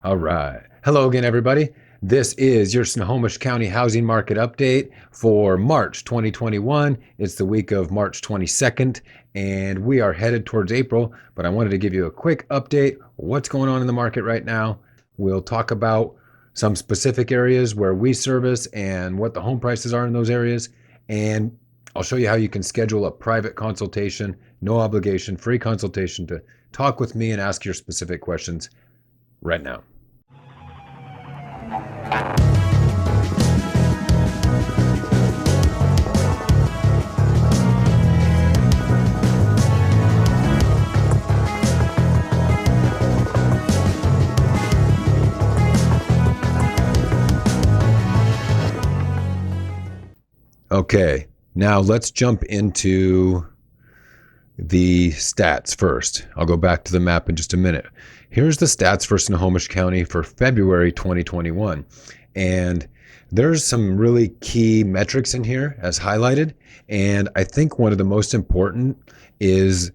All right. Hello again, everybody. This is your Snohomish County housing market update for March 2021. It's the week of March 22nd, and we are headed towards April, but I wanted to give you a quick update. What's going on in the market right now? We'll talk about some specific areas where we service and what the home prices are in those areas. And I'll show you how you can schedule a private consultation, no obligation, free consultation to talk with me and ask your specific questions right now. Okay, now let's jump into the stats first. I'll go back to the map in just a minute. Here's the stats for Snohomish County for February 2021. And there's some really key metrics in here as highlighted. And I think one of the most important is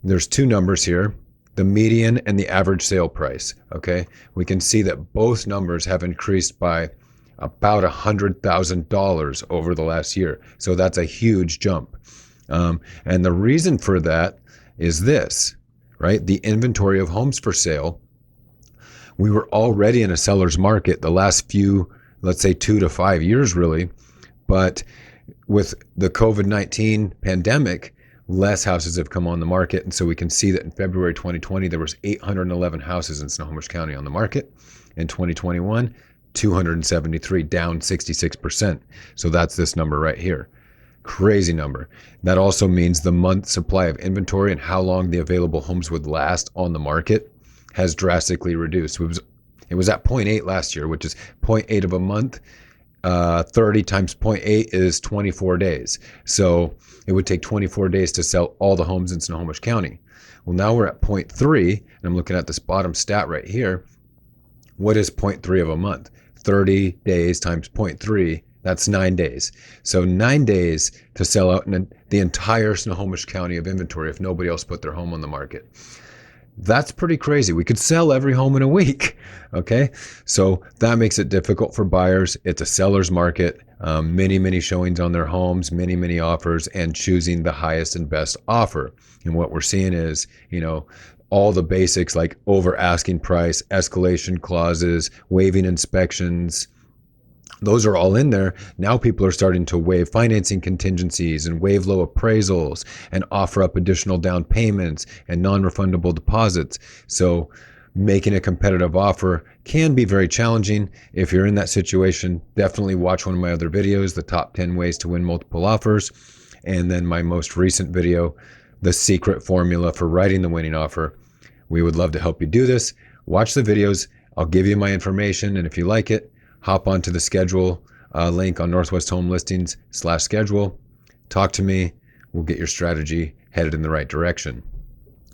there's two numbers here, the median and the average sale price. Okay, we can see that both numbers have increased by about $100,000 over the last year. So that's a huge jump. And the reason for that is this, right? The inventory of homes for sale. We were already in a seller's market the last few, let's say 2 to 5 years really. But with the COVID-19 pandemic, less houses have come on the market. And so we can see that in February 2020, there was 811 houses in Snohomish County on the market. In 2021, 273, down 66%. So that's this number right here. Crazy number. That also means the month supply of inventory and how long the available homes would last on the market has drastically reduced. It was at 0.8 last year, which is 0.8 of a month. 30 times 0.8 is 24 days. So it would take 24 days to sell all the homes in Snohomish County. Well, now we're at 0.3, and I'm looking at this bottom stat right here. What is 0.3 of a month? 30 days times 0.3, that's 9 days. So 9 days to sell out the entire Snohomish County of inventory if nobody else put their home on the market. That's pretty crazy. We could sell every home in a week, okay? So that makes it difficult for buyers. It's a seller's market. Many showings on their homes, many offers, and choosing the highest and best offer. And what we're seeing is, all the basics like over asking price, escalation clauses, waiving inspections, those are all in there. Now people are starting to waive financing contingencies and waive low appraisals and offer up additional down payments and non-refundable deposits. So making a competitive offer can be very challenging. If you're in that situation, definitely watch one of my other videos, the top 10 ways to win multiple offers. And then my most recent video, the secret formula for writing the winning offer. We would love to help you do this. Watch the videos. I'll give you my information. And if you like it, hop onto the schedule link on Northwest Home Listings/schedule. Talk to me. We'll get your strategy headed in the right direction.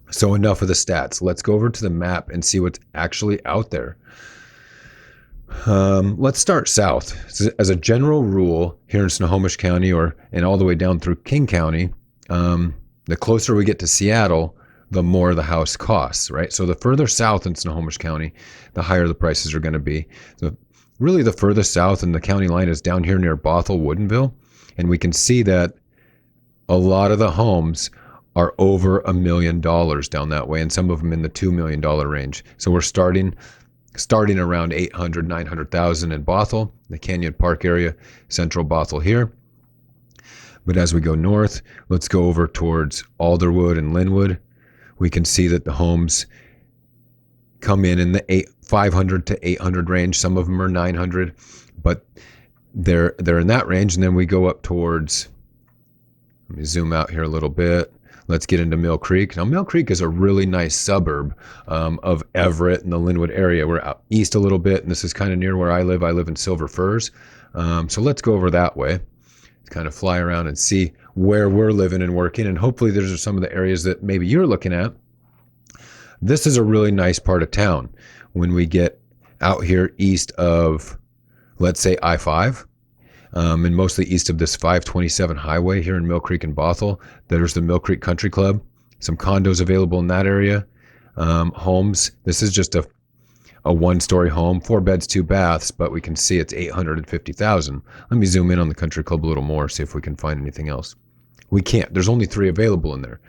So enough of the stats. Let's go over to the map and see what's actually out there. Let's start south. As a general rule here in Snohomish County and all the way down through King County, the closer we get to Seattle, the more the house costs, right? So the further south in Snohomish County, the higher the prices are going to be. So really the furthest south in the county line is down here near Bothell, Woodinville. And we can see that a lot of the homes are over $1 million down that way, and some of them in the $2 million range. So we're starting around 800, 900,000 in Bothell, the Canyon Park area, central Bothell here. But as we go north, let's go over towards Alderwood and Lynnwood. We can see that the homes come in the 500 to 800 range. Some of them are 900, but they're in that range. And then we go up towards, let me zoom out here a little bit. Let's get into Mill Creek. Now, Mill Creek is a really nice suburb of Everett and the Lynnwood area. We're out east a little bit, and this is kind of near where I live. I live in Silver Firs. So let's go over that way. Kind of fly around and see where we're living and working, and hopefully those are some of the areas that maybe you're looking at. This is a really nice part of town. When we get out here east of, let's say, I-5, and mostly east of this 527 highway here in Mill Creek and Bothell, there's the Mill Creek Country Club, some condos available in that area, homes. This is just a a one-story home, 4 beds, 2 baths, but we can see it's $850,000. Let me zoom in on the country club a little more, see if we can find anything else. We can't. There's only 3 available in there.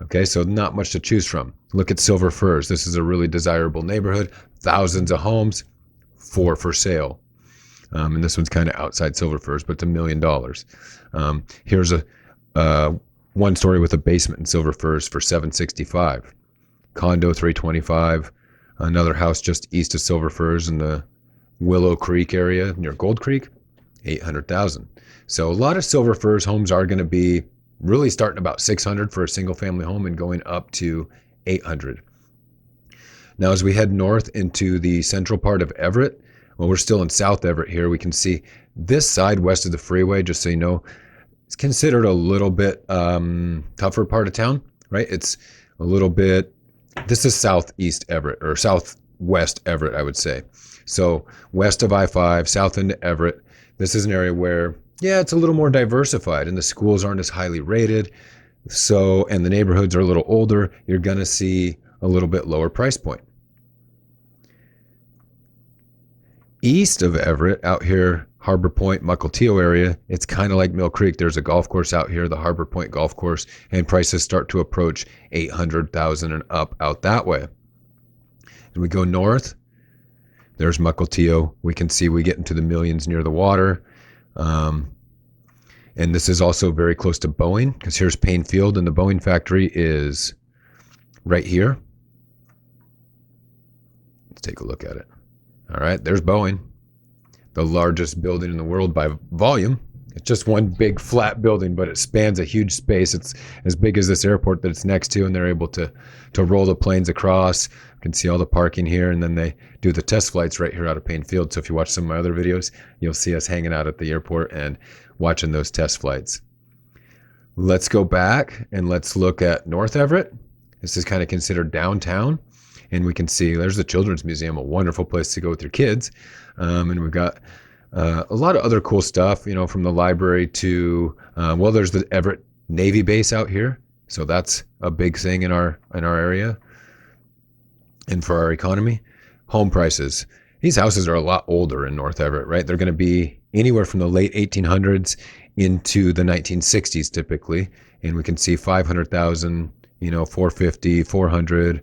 Okay, so not much to choose from. Look at Silver Firs. This is a really desirable neighborhood. Thousands of homes, 4 for sale. And this one's kind of outside Silver Firs, but it's $1 million. Here's a one story with a basement in Silver Firs for $765. Condo $325. Another house just east of Silver Firs in the Willow Creek area near Gold Creek, $800,000. So a lot of Silver Firs homes are going to be really starting about $600 for a single family home and going up to $800. Now, as we head north into the central part of Everett, well, we're still in South Everett here. We can see this side west of the freeway, just so you know, it's considered a little bit tougher part of town, right? It's a little bit, this is southeast Everett, or southwest Everett, I would say. So west of I-5, south into Everett, this is an area where, yeah, it's a little more diversified and the schools aren't as highly rated. So, and the neighborhoods are a little older, you're going to see a little bit lower price point. East of Everett, out here, Harbor Point, Mukilteo area, it's kind of like Mill Creek. There's a golf course out here, the Harbor Point Golf Course, and prices start to approach $800,000 and up out that way. As we go north, there's Mukilteo. We can see we get into the millions near the water. And this is also very close to Boeing, because here's Payne Field, and the Boeing factory is right here. Let's take a look at it. All right, there's Boeing, the largest building in the world by volume. It's just one big flat building, but it spans a huge space. It's as big as this airport that it's next to, and they're able to roll the planes across. You can see all the parking here, and then they do the test flights right here out of Payne Field. So if you watch some of my other videos, you'll see us hanging out at the airport and watching those test flights. Let's go back and let's look at North Everett. This is kind of considered downtown. And we can see there's the Children's Museum, a wonderful place to go with your kids. And we've got a lot of other cool stuff, you know, from the library to, well, there's the Everett Navy base out here. So that's a big thing in our area and for our economy. Home prices. These houses are a lot older in North Everett, right? They're going to be anywhere from the late 1800s into the 1960s typically. And we can see 500,000, you know, 450, 400.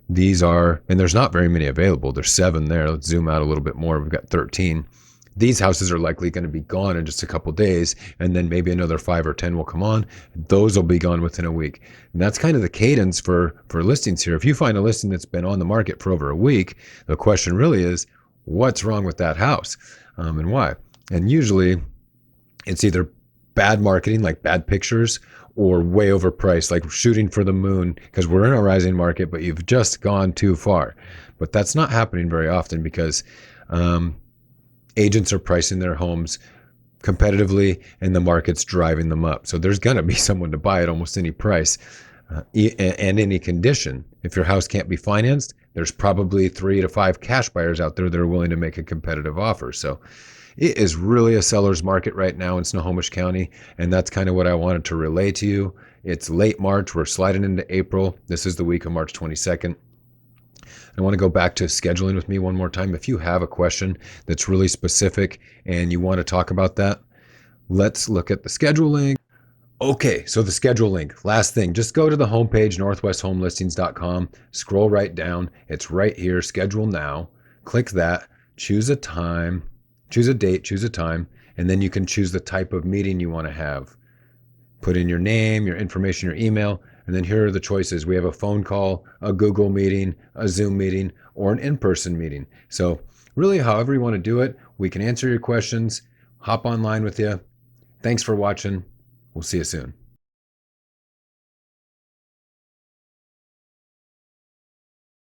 These are, and there's not very many available. There's 7 there. Let's zoom out a little bit more. We've got 13. These houses are likely going to be gone in just a couple days, and then maybe another 5 or 10 will come on. Those will be gone within a week. And that's kind of the cadence for listings here. If you find a listing that's been on the market for over a week, the question really is, what's wrong with that house and why? And usually it's either bad marketing, like bad pictures, or way overpriced, like shooting for the moon because we're in a rising market, but you've just gone too far. But that's not happening very often because agents are pricing their homes competitively and the market's driving them up. So there's going to be someone to buy at almost any price and any condition. If your house can't be financed, there's probably 3 to 5 cash buyers out there that are willing to make a competitive offer. So it is really a seller's market right now in Snohomish County, and that's kind of what I wanted to relay to you. It's late March. We're sliding into April. This is the week of March 22nd. I want to go back to scheduling with me one more time. If you have a question that's really specific and you want to talk about that, let's look at the schedule link. Okay, so the schedule link, last thing, just go to the homepage, northwesthomelistings.com, scroll right down. It's right here, schedule now. Click that, choose a time. Choose a date, choose a time, and then you can choose the type of meeting you want to have. Put in your name, your information, your email, and then here are the choices. We have a phone call, a Google meeting, a Zoom meeting, or an in-person meeting. So really, however you want to do it, we can answer your questions, hop online with you. Thanks for watching. We'll see you soon.